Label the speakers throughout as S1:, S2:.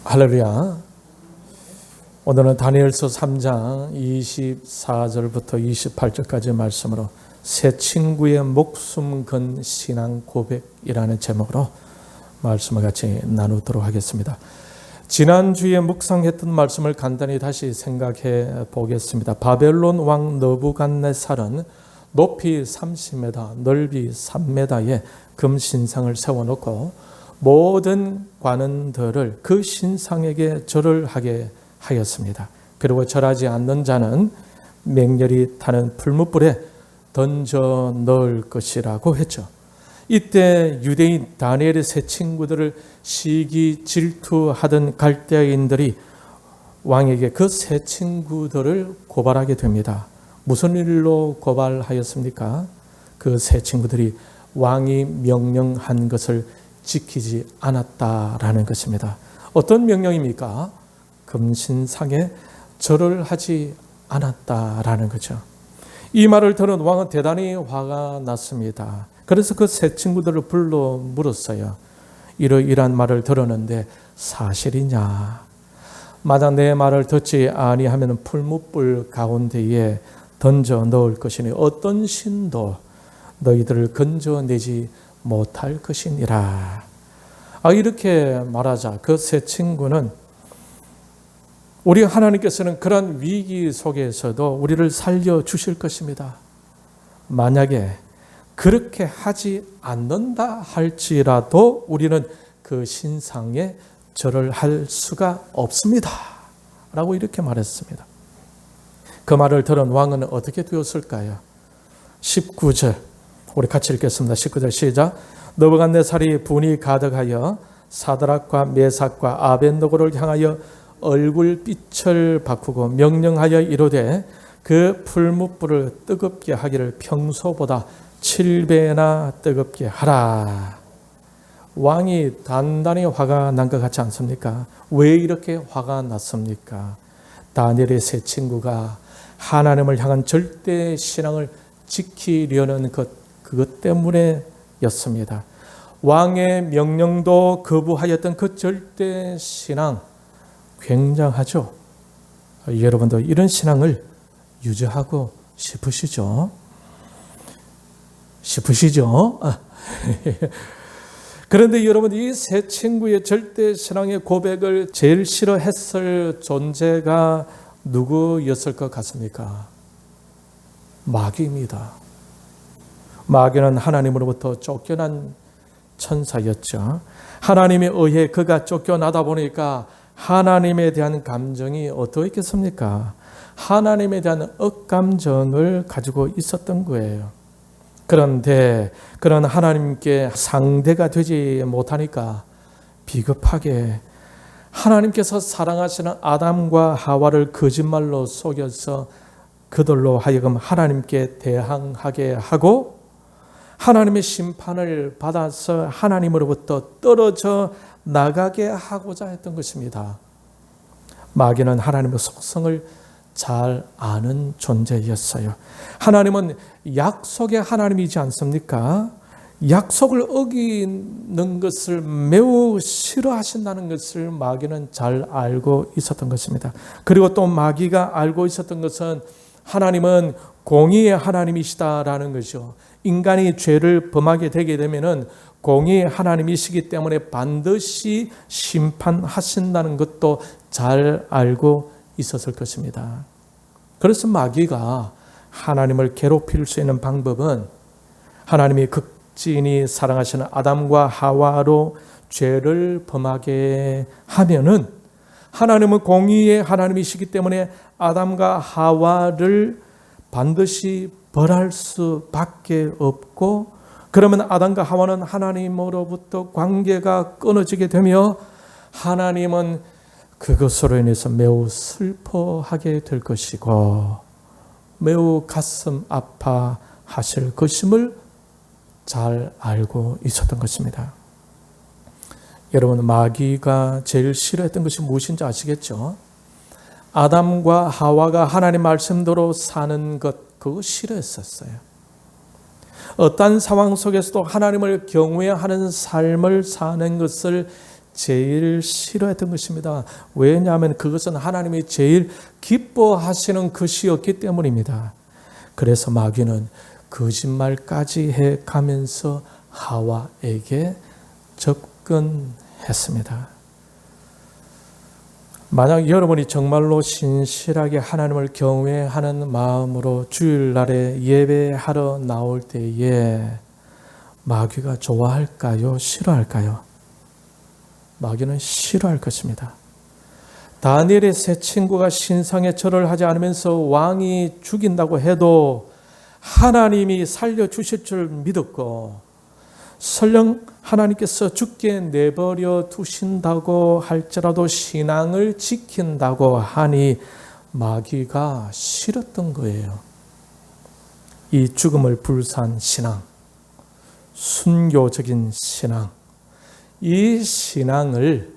S1: 할렐루야. 오늘은 다니엘서 3장 24절부터 28절까지 말씀으로 새 친구의 목숨 건 신앙 고백이라는 제목으로 말씀을 같이 나누도록 하겠습니다. 지난주에 묵상했던 말씀을 간단히 다시 생각해 보겠습니다. 바벨론 왕 느부갓네살은 높이 30m, 넓이 3m의 금신상을 세워놓고 모든 관원들을 그 신상에게 절을 하게 하였습니다. 그리고 절하지 않는 자는 맹렬히 타는 풀무불에 던져 넣을 것이라고 했죠. 이때 유대인 다니엘의 세 친구들을 시기 질투하던 갈대아인들이 왕에게 그 세 친구들을 고발하게 됩니다. 무슨 일로 고발하였습니까? 그 세 친구들이 왕이 명령한 것을 지키지 않았다라는 것입니다. 어떤 명령입니까? 금신상에 절을 하지 않았다라는 거죠. 이 말을 들은 왕은 대단히 화가 났습니다. 그래서 그 세 친구들을 불러 물었어요. 이러이러한 말을 들었는데 사실이냐? 만약 내 말을 듣지 아니하면 풀무불 가운데에 던져 넣을 것이니 어떤 신도 너희들을 건져내지 못할 것이니라. 이렇게 말하자 그 세 친구는 우리 하나님께서는 그런 위기 속에서도 우리를 살려주실 것입니다. 만약에 그렇게 하지 않는다 할지라도 우리는 그 신상에 절을 할 수가 없습니다. 라고 이렇게 말했습니다. 그 말을 들은 왕은 어떻게 되었을까요? 19절 우리 같이 읽겠습니다. 19절 시작. 느부갓네살이 분이 가득하여 사드락과 메삭과 아벳느고를 향하여 얼굴빛을 바꾸고 명령하여 이르되 그 풀무불을 뜨겁게 하기를 평소보다 7배나 뜨겁게 하라. 왕이 단단히 화가 난 것 같지 않습니까? 왜 이렇게 화가 났습니까? 다니엘의 세 친구가 하나님을 향한 절대 신앙을 지키려는 그것 때문에였습니다. 왕의 명령도 거부하였던 그 절대 신앙 굉장하죠. 여러분도 이런 신앙을 유지하고 싶으시죠? 그런데 여러분 이 세 친구의 절대 신앙의 고백을 제일 싫어했을 존재가 누구였을 것 같습니까? 마귀입니다. 마귀는 하나님으로부터 쫓겨난 천사였죠. 하나님에 의해 그가 쫓겨나다 보니까 하나님에 대한 감정이 어떠했겠습니까? 하나님에 대한 억감정을 가지고 있었던 거예요. 그런데 그런 하나님께 상대가 되지 못하니까 비겁하게 하나님께서 사랑하시는 아담과 하와를 거짓말로 속여서 그들로 하여금 하나님께 대항하게 하고 하나님의 심판을 받아서 하나님으로부터 떨어져 나가게 하고자 했던 것입니다. 마귀는 하나님의 속성을 잘 아는 존재였어요. 하나님은 약속의 하나님이지 않습니까? 약속을 어기는 것을 매우 싫어하신다는 것을 마귀는 잘 알고 있었던 것입니다. 그리고 또 마귀가 알고 있었던 것은 하나님은 공의의 하나님이시다라는 것이죠. 인간이 죄를 범하게 되게 되면은 공의의 하나님이시기 때문에 반드시 심판하신다는 것도 잘 알고 있었을 것입니다. 그래서 마귀가 하나님을 괴롭힐 수 있는 방법은 하나님이 극진히 사랑하시는 아담과 하와로 죄를 범하게 하면은 하나님은 공의의 하나님이시기 때문에 아담과 하와를 반드시 벌할 수밖에 없고 그러면 아담과 하와는 하나님으로부터 관계가 끊어지게 되며 하나님은 그것으로 인해서 매우 슬퍼하게 될 것이고 매우 가슴 아파하실 것임을 잘 알고 있었던 것입니다. 여러분 마귀가 제일 싫어했던 것이 무엇인지 아시겠죠? 아담과 하와가 하나님 말씀대로 사는 것 그거 싫어했었어요. 어떤 상황 속에서도 하나님을 경외하는 삶을 사는 것을 제일 싫어했던 것입니다. 왜냐하면 그것은 하나님이 제일 기뻐하시는 것이었기 때문입니다. 그래서 마귀는 거짓말까지 해가면서 하와에게 접근했습니다. 만약 여러분이 정말로 신실하게 하나님을 경외하는 마음으로 주일날에 예배하러 나올 때에 마귀가 좋아할까요? 싫어할까요? 마귀는 싫어할 것입니다. 다니엘의 세 친구가 신상에 절을 하지 않으면서 왕이 죽인다고 해도 하나님이 살려주실 줄 믿었고 설령 하나님께서 죽게 내버려 두신다고 할지라도 신앙을 지킨다고 하니 마귀가 싫었던 거예요. 이 죽음을 불사한 신앙, 순교적인 신앙, 이 신앙을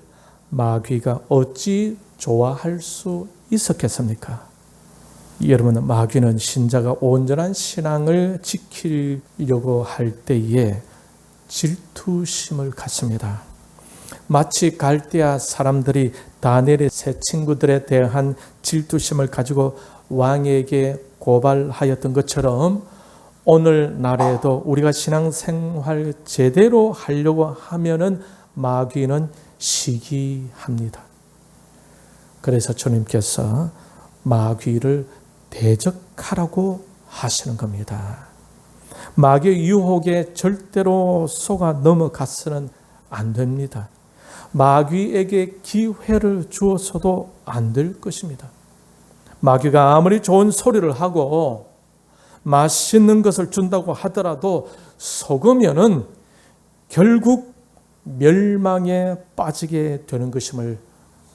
S1: 마귀가 어찌 좋아할 수 있었겠습니까? 여러분, 마귀는 신자가 온전한 신앙을 지키려고 할 때에 질투심을 갖습니다. 마치 갈대아 사람들이 다니엘의 세 친구들에 대한 질투심을 가지고 왕에게 고발하였던 것처럼 오늘날에도 우리가 신앙생활 제대로 하려고 하면은 마귀는 시기합니다. 그래서 주님께서 마귀를 대적하라고 하시는 겁니다. 마귀의 유혹에 절대로 속아 넘어가서는 안 됩니다. 마귀에게 기회를 주어서도 안 될 것입니다. 마귀가 아무리 좋은 소리를 하고 맛있는 것을 준다고 하더라도 속으면은 결국 멸망에 빠지게 되는 것임을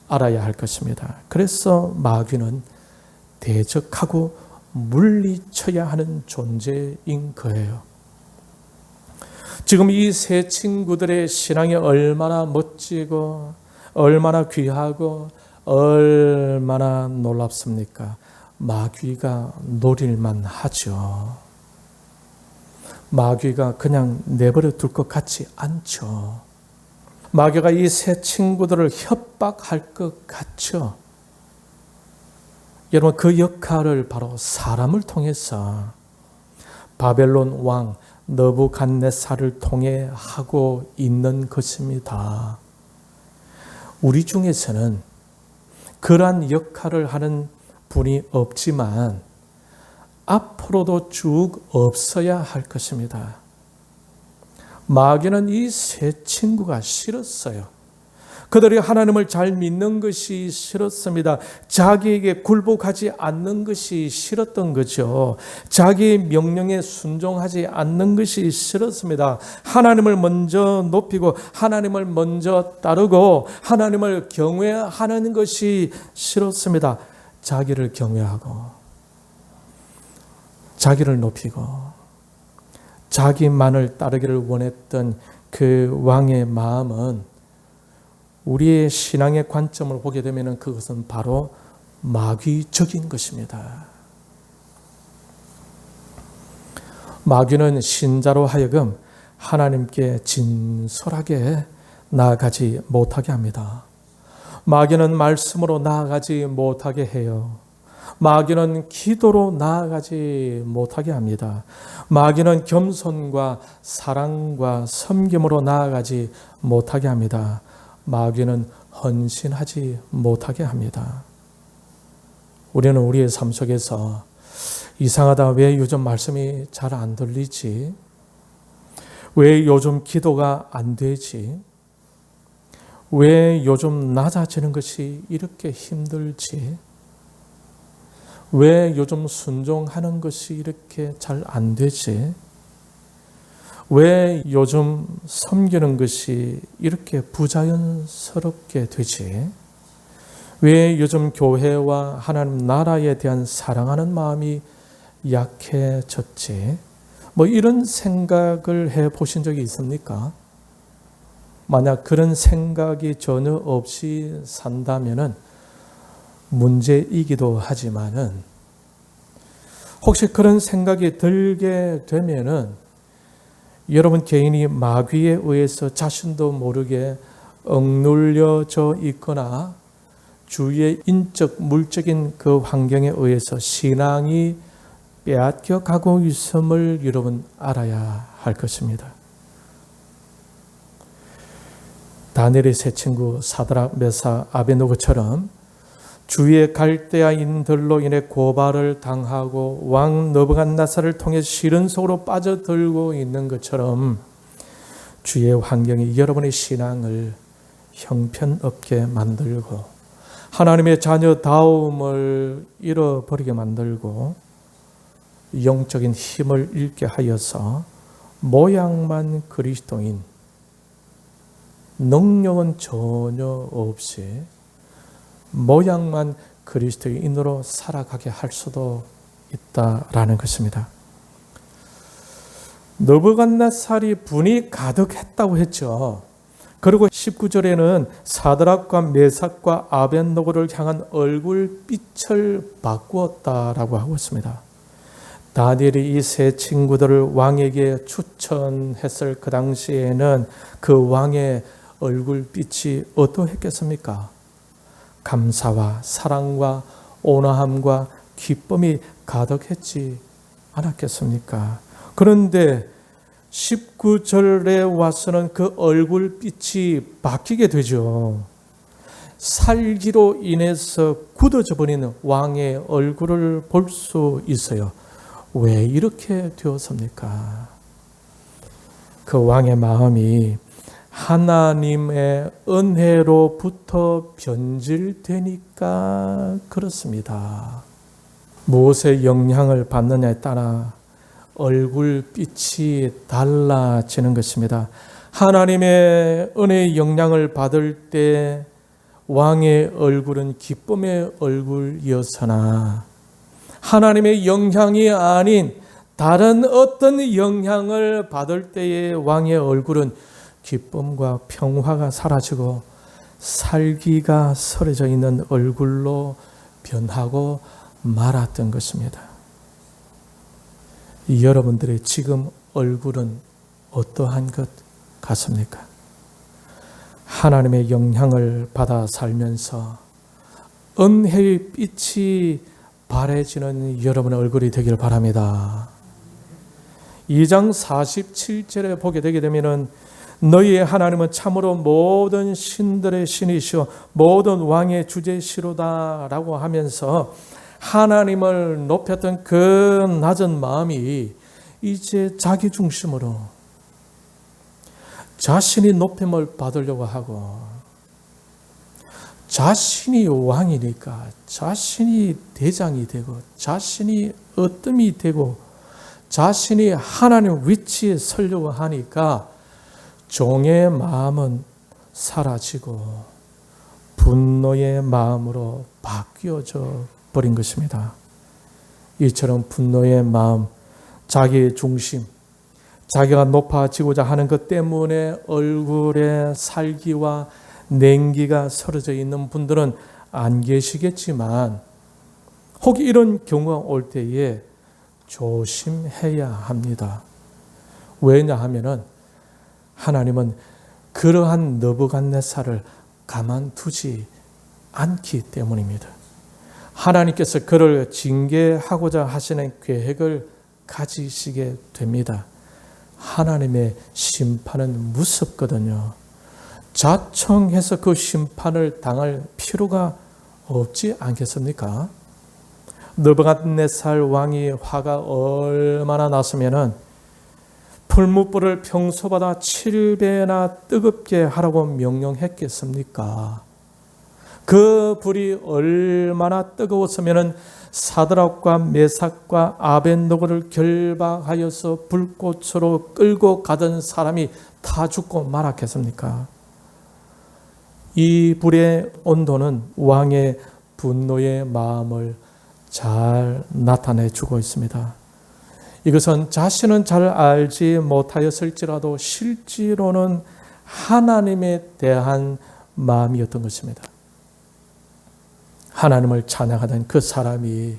S1: 알아야 할 것입니다. 그래서 마귀는 대적하고 물리쳐야 하는 존재인 거예요. 지금 이 세 친구들의 신앙이 얼마나 멋지고 얼마나 귀하고 얼마나 놀랍습니까? 마귀가 노릴만 하죠. 마귀가 그냥 내버려 둘 것 같지 않죠. 마귀가 이 세 친구들을 협박할 것 같죠. 여러분, 그 역할을 바로 사람을 통해서 바벨론 왕 느부갓네살을 통해 하고 있는 것입니다. 우리 중에서는 그러한 역할을 하는 분이 없지만 앞으로도 쭉 없어야 할 것입니다. 마귀는 이 세 친구가 싫었어요. 그들이 하나님을 잘 믿는 것이 싫었습니다. 자기에게 굴복하지 않는 것이 싫었던 거죠. 자기의 명령에 순종하지 않는 것이 싫었습니다. 하나님을 먼저 높이고 하나님을 먼저 따르고 하나님을 경외하는 것이 싫었습니다. 자기를 경외하고 자기를 높이고 자기만을 따르기를 원했던 그 왕의 마음은 우리의 신앙의 관점을 보게 되면 그것은 바로 마귀적인 것입니다. 마귀는 신자로 하여금 하나님께 진솔하게 나아가지 못하게 합니다. 마귀는 말씀으로 나아가지 못하게 해요. 마귀는 기도로 나아가지 못하게 합니다. 마귀는 겸손과 사랑과 섬김으로 나아가지 못하게 합니다. 마귀는 헌신하지 못하게 합니다. 우리는 우리의 삶 속에서 이상하다, 왜 요즘 말씀이 잘 안 들리지? 왜 요즘 기도가 안 되지? 왜 요즘 낮아지는 것이 이렇게 힘들지? 왜 요즘 순종하는 것이 이렇게 잘 안 되지? 왜 요즘 섬기는 것이 이렇게 부자연스럽게 되지? 왜 요즘 교회와 하나님 나라에 대한 사랑하는 마음이 약해졌지? 이런 생각을 해 보신 적이 있습니까? 만약 그런 생각이 전혀 없이 산다면은 문제이기도 하지만은 혹시 그런 생각이 들게 되면은 여러분 개인이 마귀에 의해서 자신도 모르게 억눌려져 있거나 주위의 인적, 물적인 그 환경에 의해서 신앙이 빼앗겨 가고 있음을 여러분 알아야 할 것입니다. 다니엘의 세 친구 사드락, 메삭, 아베노고처럼 주위의 갈대아인들로 인해 고발을 당하고 왕 느부갓네살을 통해 시련 속으로 빠져들고 있는 것처럼 주위의 환경이 여러분의 신앙을 형편없게 만들고 하나님의 자녀다움을 잃어버리게 만들고 영적인 힘을 잃게 하여서 모양만 그리스도인, 능력은 전혀 없이 모양만 그리스도인으로 살아가게 할 수도 있다라는 것입니다. 느부갓네살이 분이 가득했다고 했죠. 그리고 19절에는 사드락과 메삭과 아벳노고를 향한 얼굴빛을 바꾸었다라고 하고 있습니다. 다니엘이 이 세 친구들을 왕에게 추천했을 그 당시에는 그 왕의 얼굴빛이 어떠했겠습니까? 감사와 사랑과 온화함과 기쁨이 가득했지 않았겠습니까? 그런데 19절에 와서는 그 얼굴빛이 바뀌게 되죠. 살기로 인해서 굳어져 버리는 왕의 얼굴을 볼 수 있어요. 왜 이렇게 되었습니까? 그 왕의 마음이 하나님의 은혜로부터 변질되니까 그렇습니다. 무엇의 영향을 받느냐에 따라 얼굴빛이 달라지는 것입니다. 하나님의 은혜의 영향을 받을 때 왕의 얼굴은 기쁨의 얼굴이었으나 하나님의 영향이 아닌 다른 어떤 영향을 받을 때의 왕의 얼굴은 기쁨과 평화가 사라지고 살기가 서려져 있는 얼굴로 변하고 말았던 것입니다. 여러분들의 지금 얼굴은 어떠한 것 같습니까? 하나님의 영향을 받아 살면서 은혜의 빛이 바래지는 여러분의 얼굴이 되길 바랍니다. 2장 47절에 보게 되게 되면은 너희의 하나님은 참으로 모든 신들의 신이시오 모든 왕의 주제시로다 라고 하면서 하나님을 높였던 그 낮은 마음이 이제 자기 중심으로 자신이 높임을 받으려고 하고 자신이 왕이니까 자신이 대장이 되고 자신이 으뜸이 되고 자신이 하나님 위치에 서려고 하니까 종의 마음은 사라지고 분노의 마음으로 바뀌어져 버린 것입니다. 이처럼 분노의 마음, 자기의 중심, 자기가 높아지고자 하는 것 때문에 얼굴에 살기와 냉기가 서려져 있는 분들은 안 계시겠지만 혹 이런 경우가 올 때에 조심해야 합니다. 왜냐하면은 하나님은 그러한 느부갓네살을 가만두지 않기 때문입니다. 하나님께서 그를 징계하고자 하시는 계획을 가지시게 됩니다. 하나님의 심판은 무섭거든요. 자청해서 그 심판을 당할 필요가 없지 않겠습니까? 느부갓네살 왕이 화가 얼마나 났으면은 풀무불을 평소보다 7배나 뜨겁게 하라고 명령했겠습니까? 그 불이 얼마나 뜨거웠으면은 사드락과 메삭과 아벳노고를 결박하여서 불꽃으로 끌고 가던 사람이 다 죽고 말았겠습니까? 이 불의 온도는 왕의 분노의 마음을 잘 나타내 주고 있습니다. 이것은 자신은 잘 알지 못하였을지라도 실제로는 하나님에 대한 마음이었던 것입니다. 하나님을 찬양하던 그 사람이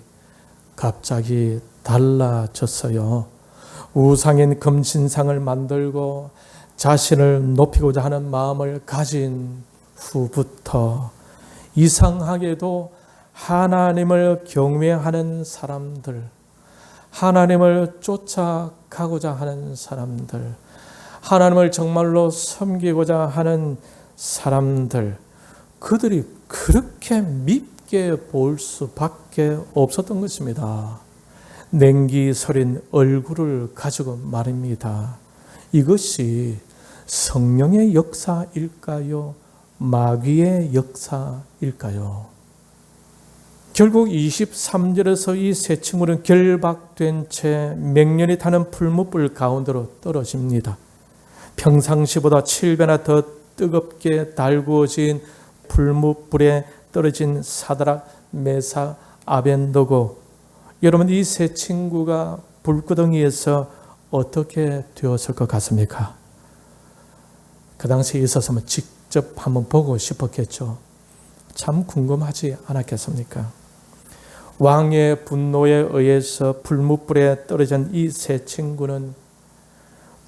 S1: 갑자기 달라졌어요. 우상인 금신상을 만들고 자신을 높이고자 하는 마음을 가진 후부터 이상하게도 하나님을 경외하는 사람들, 하나님을 쫓아가고자 하는 사람들, 하나님을 정말로 섬기고자 하는 사람들, 그들이 그렇게 밉게 볼 수밖에 없었던 것입니다. 냉기 서린 얼굴을 가지고 말입니다. 이것이 성령의 역사일까요? 마귀의 역사일까요? 결국 23절에서 이 세 친구는 결박된 채 맹렬히 타는 풀무불 가운데로 떨어집니다. 평상시보다 7배나 더 뜨겁게 달구어진 풀무불에 떨어진 사드락, 메삭, 아벤느고, 여러분 이 세 친구가 불구덩이에서 어떻게 되었을 것 같습니까? 그 당시에 있었으면 직접 한번 보고 싶었겠죠. 참 궁금하지 않았겠습니까? 왕의 분노에 의해서 풀무불에 떨어진 이 세 친구는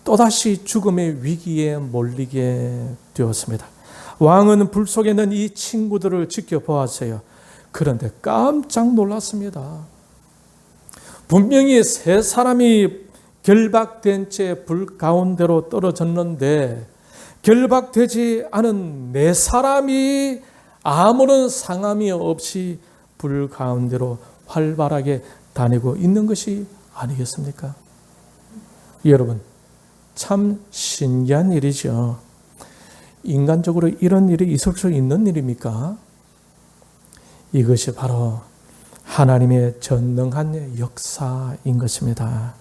S1: 또다시 죽음의 위기에 몰리게 되었습니다. 왕은 불 속에 있는 이 친구들을 지켜보았어요. 그런데 깜짝 놀랐습니다. 분명히 세 사람이 결박된 채 불 가운데로 떨어졌는데 결박되지 않은 네 사람이 아무런 상함이 없이 불 가운데로 활발하게 다니고 있는 것이 아니겠습니까? 여러분, 참 신기한 일이죠. 인간적으로 이런 일이 있을 수 있는 일입니까? 이것이 바로 하나님의 전능한 역사인 것입니다.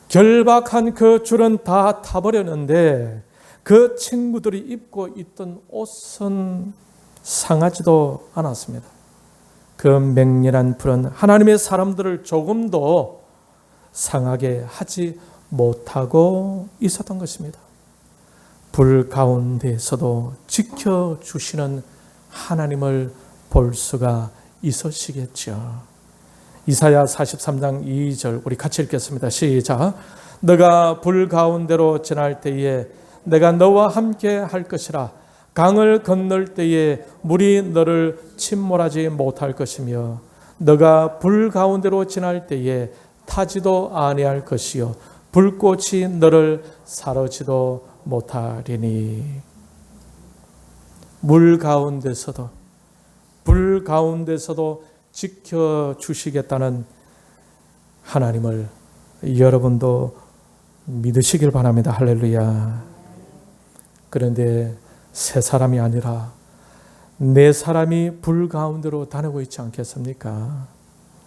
S1: 결박한 그 줄은 다 타버렸는데 그 친구들이 입고 있던 옷은 상하지도 않았습니다. 그 맹렬한 불은 하나님의 사람들을 조금도 상하게 하지 못하고 있었던 것입니다. 불 가운데서도 지켜주시는 하나님을 볼 수가 있으시겠죠. 이사야 43장 2절 우리 같이 읽겠습니다. 시작. 너가 불 가운데로 지날 때에 내가 너와 함께 할 것이라. 강을 건널 때에 물이 너를 침몰하지 못할 것이며 너가 불 가운데로 지날 때에 타지도 아니할 것이요 불꽃이 너를 사르지도 못하리니. 물 가운데서도 불 가운데서도 지켜주시겠다는 하나님을 여러분도 믿으시길 바랍니다. 할렐루야. 그런데 세 사람이 아니라 네 사람이 불 가운데로 다니고 있지 않겠습니까?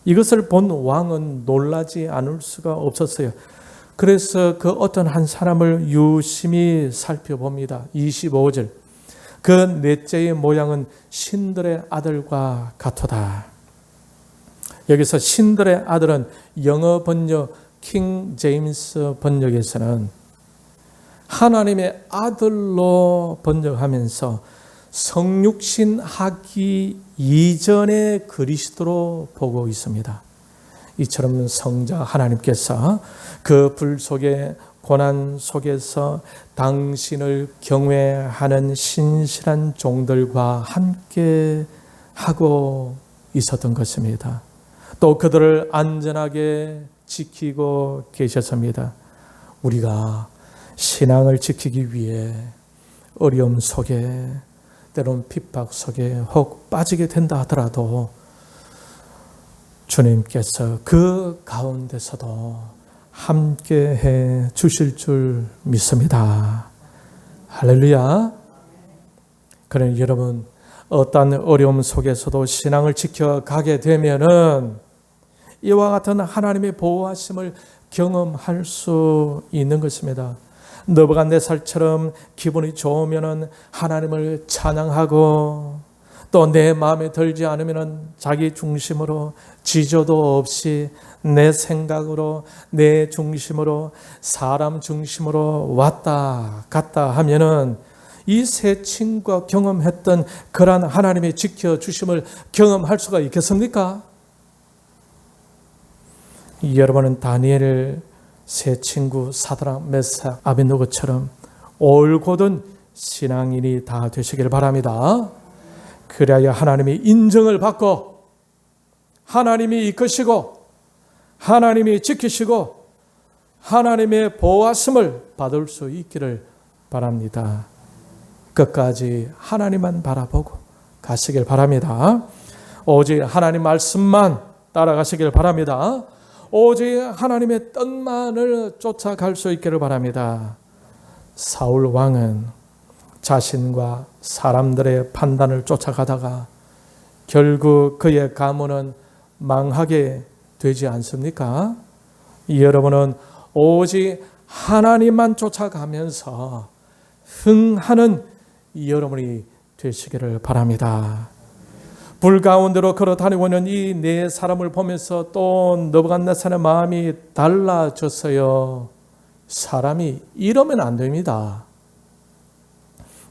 S1: 이것을 본 왕은 놀라지 않을 수가 없었어요. 그래서 그 어떤 한 사람을 유심히 살펴봅니다. 25절. 그 넷째의 모양은 신들의 아들과 같도다. 여기서 신들의 아들은 영어 번역 킹 제임스 번역에서는 하나님의 아들로 번역하면서 성육신하기 이전의 그리스도로 보고 있습니다. 이처럼 성자 하나님께서 그 불 속에 고난 속에서 당신을 경외하는 신실한 종들과 함께 하고 있었던 것입니다. 또 그들을 안전하게 지키고 계셨습니다. 우리가 신앙을 지키기 위해 어려움 속에 때론 핍박 속에 혹 빠지게 된다 하더라도 주님께서 그 가운데서도 함께해 주실 줄 믿습니다. 할렐루야. 그러니 여러분 어떤 어려움 속에서도 신앙을 지켜가게 되면은 이와 같은 하나님의 보호하심을 경험할 수 있는 것입니다. 느부갓네살처럼 기분이 좋으면은 하나님을 찬양하고 또 내 마음에 들지 않으면은 자기 중심으로 지저도 없이 내 생각으로 내 중심으로 사람 중심으로 왔다 갔다 하면은 이 세 친구가 경험했던 그러한 하나님의 지켜주심을 경험할 수가 있겠습니까? 여러분은 다니엘 세 친구 사드락 메삭 아벤느고처럼 올곧은 신앙인이 다 되시길 바랍니다. 그래야 하나님의 인정을 받고 하나님이 이끄시고 하나님이 지키시고 하나님의 보호하심을 받을 수 있기를 바랍니다. 끝까지 하나님만 바라보고 가시길 바랍니다. 오직 하나님 말씀만 따라가시길 바랍니다. 오직 하나님의 뜻만을 쫓아갈 수 있기를 바랍니다. 사울 왕은 자신과 사람들의 판단을 쫓아가다가 결국 그의 가문은 망하게 되지 않습니까? 여러분은 오직 하나님만 쫓아가면서 흥하는 여러분이 되시기를 바랍니다. 불 가운데로 걸어 다니고 있는 이 네 사람을 보면서 또 느부갓네살의 마음이 달라졌어요. 사람이 이러면 안 됩니다.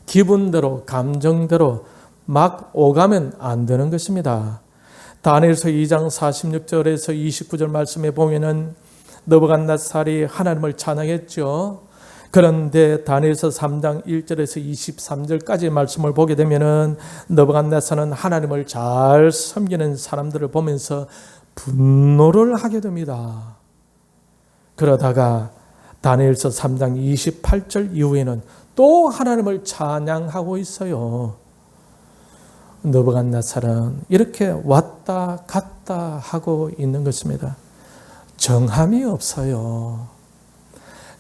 S1: 기분대로 감정대로 막 오가면 안 되는 것입니다. 다니엘서 2장 46절에서 29절 말씀에 보면은 느부갓네살이 하나님을 찬양했죠. 그런데 다니엘서 3장 1절에서 23절까지 말씀을 보게 되면은 느부갓네살은 하나님을 잘 섬기는 사람들을 보면서 분노를 하게 됩니다. 그러다가 다니엘서 3장 28절 이후에는 또 하나님을 찬양하고 있어요. 느부갓네살은 이렇게 왔다 갔다 하고 있는 것입니다. 정함이 없어요.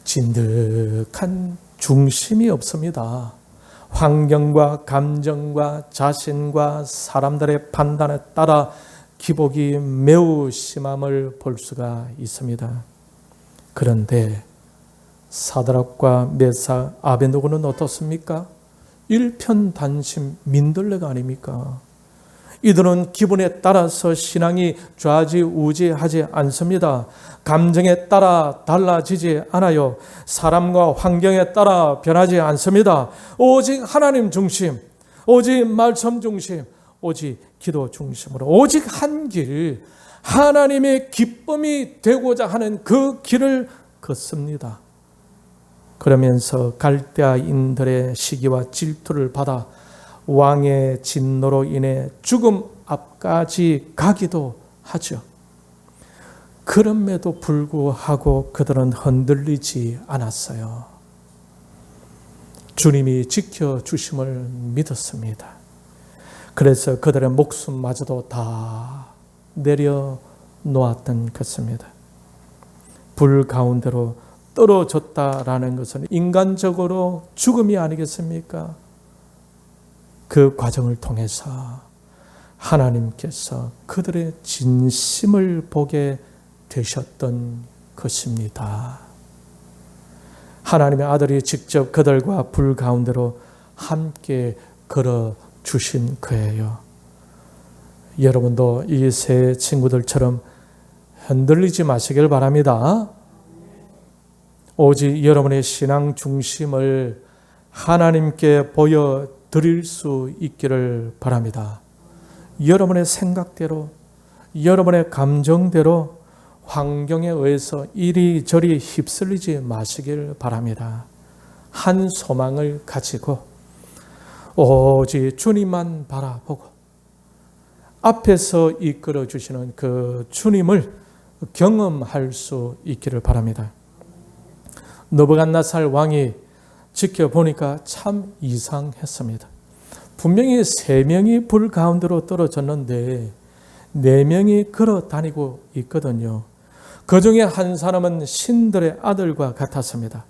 S1: 진득한 중심이 없습니다. 환경과 감정과 자신과 사람들의 판단에 따라 기복이 매우 심함을 볼 수가 있습니다. 그런데 사드락과 메삭, 아베느고는 어떻습니까? 일편단심 민들레가 아닙니까? 이들은 기분에 따라서 신앙이 좌지우지하지 않습니다. 감정에 따라 달라지지 않아요. 사람과 환경에 따라 변하지 않습니다. 오직 하나님 중심, 오직 말씀 중심, 오직 기도 중심으로 오직 한 길, 하나님의 기쁨이 되고자 하는 그 길을 걷습니다. 그러면서 갈대아인들의 시기와 질투를 받아 왕의 진노로 인해 죽음 앞까지 가기도 하죠. 그럼에도 불구하고 그들은 흔들리지 않았어요. 주님이 지켜주심을 믿었습니다. 그래서 그들의 목숨마저도 다 내려놓았던 것입니다. 불 가운데로 떨어졌다라는 것은 인간적으로 죽음이 아니겠습니까? 그 과정을 통해서 하나님께서 그들의 진심을 보게 되셨던 것입니다. 하나님의 아들이 직접 그들과 불 가운데로 함께 걸어 주신 거예요. 여러분도 이 세 친구들처럼 흔들리지 마시길 바랍니다. 오직 여러분의 신앙 중심을 하나님께 보여드릴 수 있기를 바랍니다. 여러분의 생각대로, 여러분의 감정대로 환경에 의해서 이리저리 휩쓸리지 마시길 바랍니다. 한 소망을 가지고 오직 주님만 바라보고 앞에서 이끌어 주시는 그 주님을 경험할 수 있기를 바랍니다. 느부갓네살 왕이 지켜보니까 참 이상했습니다. 분명히 3명이 불 가운데로 떨어졌는데 4명이 걸어 다니고 있거든요. 그 중에 한 사람은 신들의 아들과 같았습니다.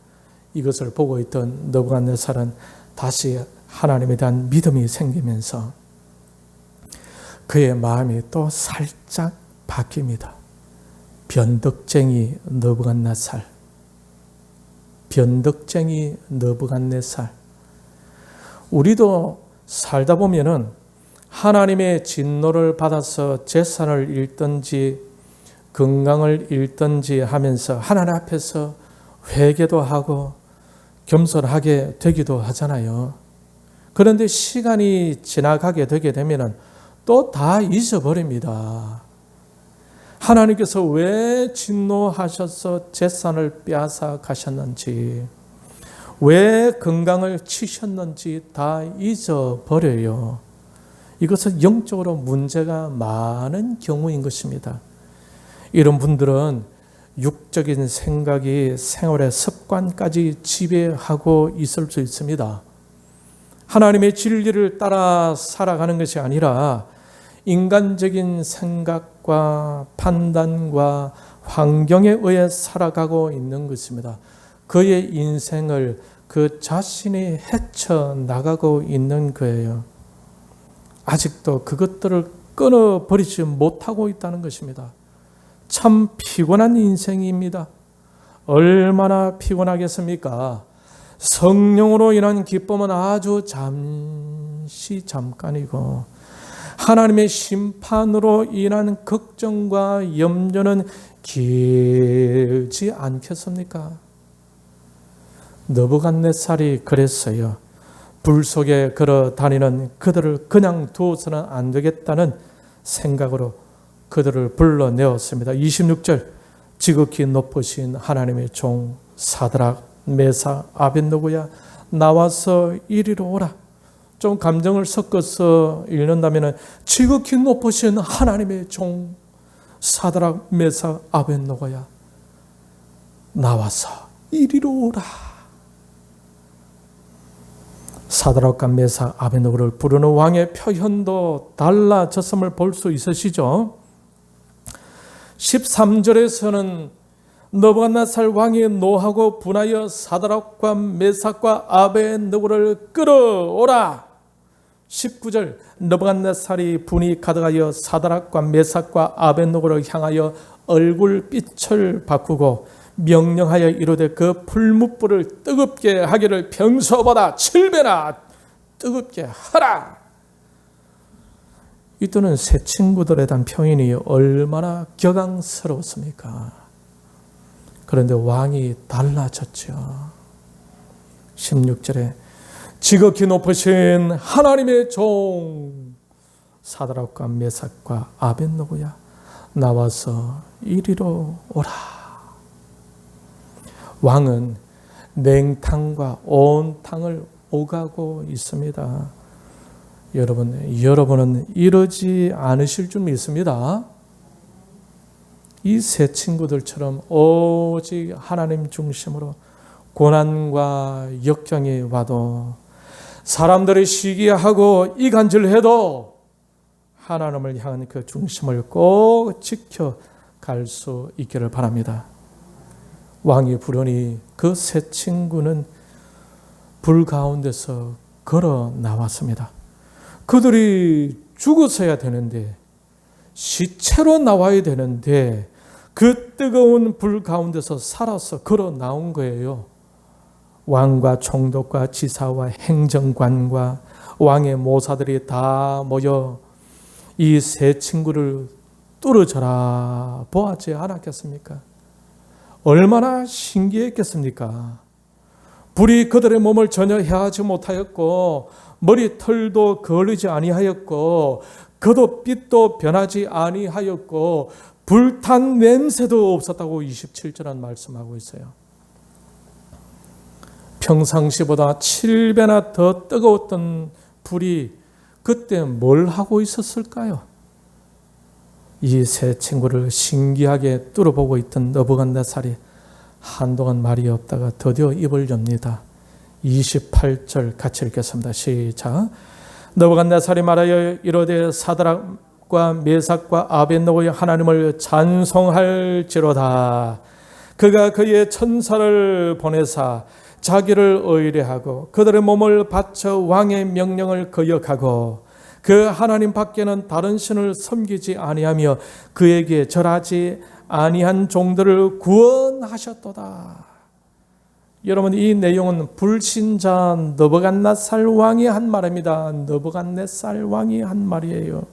S1: 이것을 보고 있던 느부갓네살은 다시 하나님에 대한 믿음이 생기면서 그의 마음이 또 살짝 바뀝니다. 변덕쟁이 느부갓네살, 변덕쟁이 느부갓네살. 우리도 살다 보면은 하나님의 진노를 받아서 재산을 잃든지 건강을 잃든지 하면서 하나님 앞에서 회개도 하고 겸손하게 되기도 하잖아요. 그런데 시간이 지나가게 되게 되면은 또 다 잊어버립니다. 하나님께서 왜 진노하셔서 재산을 빼앗아 가셨는지, 왜 건강을 치셨는지 다 잊어버려요. 이것은 영적으로 문제가 많은 경우인 것입니다. 이런 분들은 육적인 생각이 생활의 습관까지 지배하고 있을 수 있습니다. 하나님의 진리를 따라 살아가는 것이 아니라 인간적인 생각과 판단과 환경에 의해 살아가고 있는 것입니다. 그의 인생을 그 자신이 헤쳐나가고 있는 거예요. 아직도 그것들을 끊어버리지 못하고 있다는 것입니다. 참 피곤한 인생입니다. 얼마나 피곤하겠습니까? 성령으로 인한 기쁨은 아주 잠깐이고 하나님의 심판으로 인한 걱정과 염려는 길지 않겠습니까? 느부갓네살이 그랬어요. 불 속에 걸어 다니는 그들을 그냥 두어서는 안 되겠다는 생각으로 그들을 불러내었습니다. 26절, 지극히 높으신 하나님의 종 사드락, 메삭, 아벳느고야 나와서 이리로 오라. 좀 감정을 섞어서 읽는다면 지극히 높으신 하나님의 종 사드락, 메삭, 아벳느고야 나와서 이리로 오라. 사드락과 메삭, 아벳느고를 부르는 왕의 표현도 달라졌음을 볼 수 있으시죠? 13절에서는 느부갓네살 왕이 노하고 분하여 사드락과 메삭과 아벳느고를 끌어오라. 19절, 느부갓네살이 분이 가득하여 사드락과 메삭과 아벳느고를 향하여 얼굴빛을 바꾸고 명령하여 이르되 그 풀무불을 뜨겁게 하기를 평소보다 7배나 뜨겁게 하라. 이때는 새 친구들에 대한 표현이 얼마나 격앙스러웠습니까? 그런데 왕이 달라졌죠. 16절에 지극히 높으신 하나님의 종 사드락과 메삭과 아벳느고야 나와서 이리로 오라. 왕은 냉탕과 온탕을 오가고 있습니다. 여러분은 이러지 않으실 줄 믿습니다. 이 세 친구들처럼 오직 하나님 중심으로 고난과 역경이 와도 사람들이 시기하고 이간질해도 하나님을 향한 그 중심을 꼭 지켜갈 수 있기를 바랍니다. 왕이 부르니 그 세 친구는 불 가운데서 걸어 나왔습니다. 그들이 죽었어야 되는데 시체로 나와야 되는데 그 뜨거운 불 가운데서 살아서 걸어 나온 거예요. 왕과 총독과 지사와 행정관과 왕의 모사들이 다 모여 이 세 친구를 뚫어져라 보았지 않았겠습니까? 얼마나 신기했겠습니까? 불이 그들의 몸을 전혀 해하지 못하였고 머리털도 거르지 아니하였고 겉옷빛도 변하지 아니하였고 불탄 냄새도 없었다고 27절은 말씀하고 있어요. 평상시보다 7배나 더 뜨거웠던 불이 그때 뭘 하고 있었을까요? 이 세 친구를 신기하게 뚫어보고 있던 느부갓네살이 한동안 말이 없다가 드디어 입을 엽니다. 28절 같이 읽겠습니다. 시작. 느부갓네살이 말하여 이르되 사드락과 메삭과 아벳느고의 하나님을 찬송할지로다. 그가 그의 천사를 보내사 자기를 의뢰하고 그들의 몸을 바쳐 왕의 명령을 거역하고 그 하나님 밖에는 다른 신을 섬기지 아니하며 그에게 절하지 아니한 종들을 구원하셨도다. 여러분, 이 내용은 불신자 느부갓네살 왕이 한 말입니다. 느부갓네살 왕이 한 말이에요.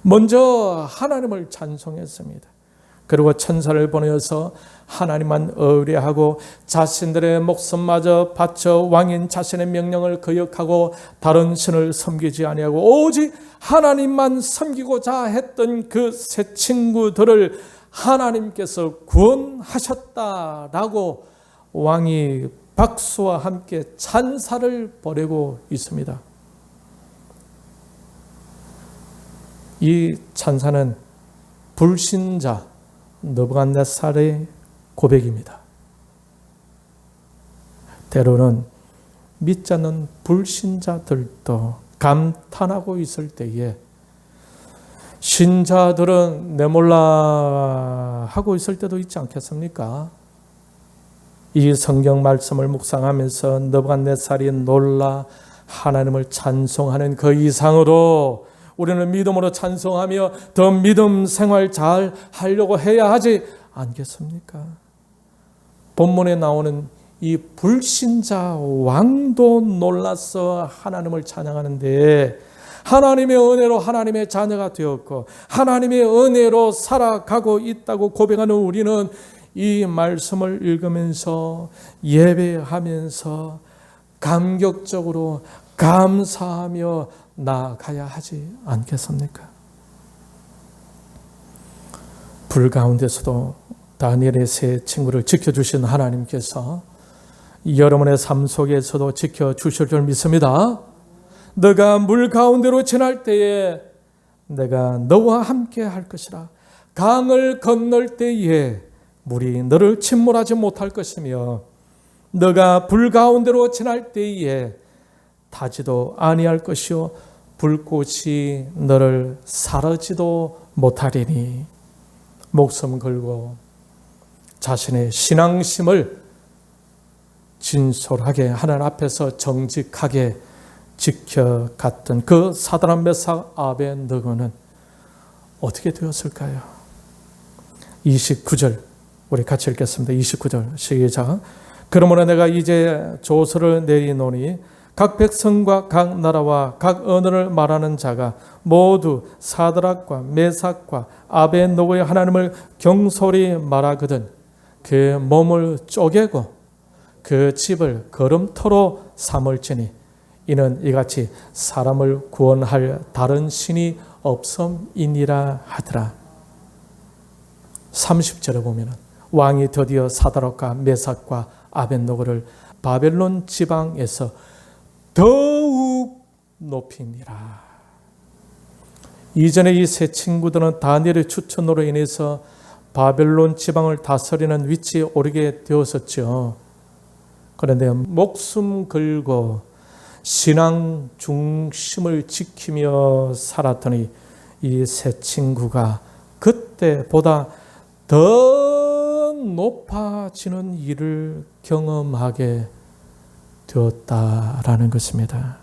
S1: 먼저 하나님을 찬송했습니다. 그리고 천사를 보내어서 하나님만 의뢰하고 자신들의 목숨마저 바쳐 왕인 자신의 명령을 거역하고 다른 신을 섬기지 아니하고 오직 하나님만 섬기고자 했던 그 세 친구들을 하나님께서 구원하셨다라고 왕이 박수와 함께 찬사를 보내고 있습니다. 이 찬사는 불신자 느부갓네살의 고백입니다. 때로는 믿지 않는 불신자들도 감탄하고 있을 때에 신자들은 내몰라 하고 있을 때도 있지 않겠습니까? 이 성경 말씀을 묵상하면서 느부갓네살이 놀라 하나님을 찬송하는 그 이상으로 우리는 믿음으로 찬송하며 더 믿음 생활 잘 하려고 해야 하지 않겠습니까? 본문에 나오는 이 불신자 왕도 놀라서 하나님을 찬양하는데 하나님의 은혜로 하나님의 자녀가 되었고 하나님의 은혜로 살아가고 있다고 고백하는 우리는 이 말씀을 읽으면서 예배하면서 감격적으로 감사하며 나아가야 하지 않겠습니까? 불 가운데서도 다니엘의 세 친구를 지켜주신 하나님께서 여러분의 삶 속에서도 지켜주실 줄 믿습니다. 너가 물 가운데로 지날 때에 내가 너와 함께 할 것이라. 강을 건널 때에 물이 너를 침몰하지 못할 것이며 너가 불 가운데로 지날 때에 타지도 아니할 것이요 불꽃이 너를 사르지도 못하리니. 목숨 걸고 자신의 신앙심을 진솔하게 하나님 앞에서 정직하게 지켜갔던 그 사드락 메삭 아벤느고는 어떻게 되었을까요? 29절 우리 같이 읽겠습니다. 29절 시작. 그러므로 내가 이제 조서를 내리노니 각 백성과 각 나라와 각 언어를 말하는 자가 모두 사드락과 메삭과 아벤느고의 하나님을 경솔히 말하거든 그 몸을 쪼개고 그 집을 거름터로 삼을지니 이는 이같이 사람을 구원할 다른 신이 없음이니라 하더라. 30절에 보면 왕이 드디어 사드락과 메삭과 아벤느고를 바벨론 지방에서 더욱 높이니라. 이전에 이 세 친구들은 다니엘의 추천으로 인해서 바벨론 지방을 다스리는 위치에 오르게 되었었죠. 그런데 목숨 걸고 신앙 중심을 지키며 살았더니 이 세 친구가 그때보다 더 높아지는 일을 경험하게 되었다라는 것입니다.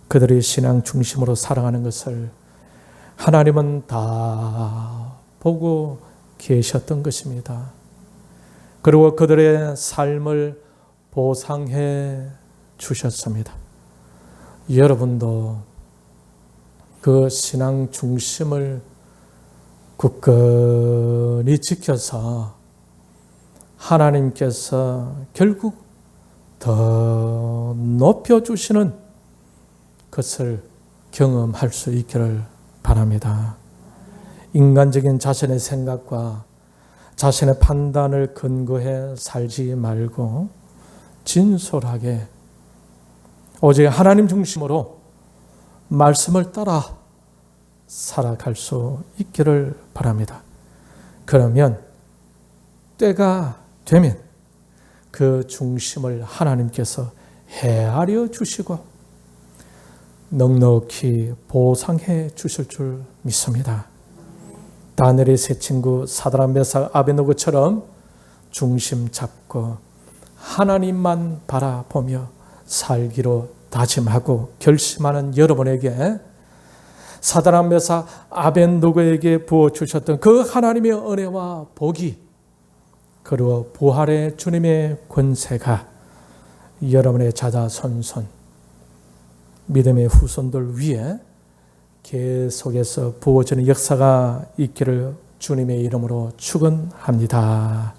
S1: 그들이 신앙 중심으로 살아가는 것을 하나님은 다 보고 계셨던 것입니다. 그리고 그들의 삶을 보상해 주셨습니다. 여러분도 그 신앙 중심을 굳건히 지켜서 하나님께서 결국 더 높여주시는 것을 경험할 수 있기를 바랍니다. 인간적인 자신의 생각과 자신의 판단을 근거해 살지 말고 진솔하게 오직 하나님 중심으로 말씀을 따라 살아갈 수 있기를 바랍니다. 그러면 때가 되면 그 중심을 하나님께서 헤아려 주시고 넉넉히 보상해 주실 줄 믿습니다. 다니엘의 세 친구 사드락 메삭 아벤느고처럼 중심 잡고 하나님만 바라보며 살기로 다짐하고 결심하는 여러분에게 사드락 메삭 아벤느고에게 부어주셨던 그 하나님의 은혜와 복이 그리고 부활의 주님의 권세가 여러분의 자자손손 믿음의 후손들 위에 계속해서 부어지는 역사가 있기를 주님의 이름으로 축원합니다.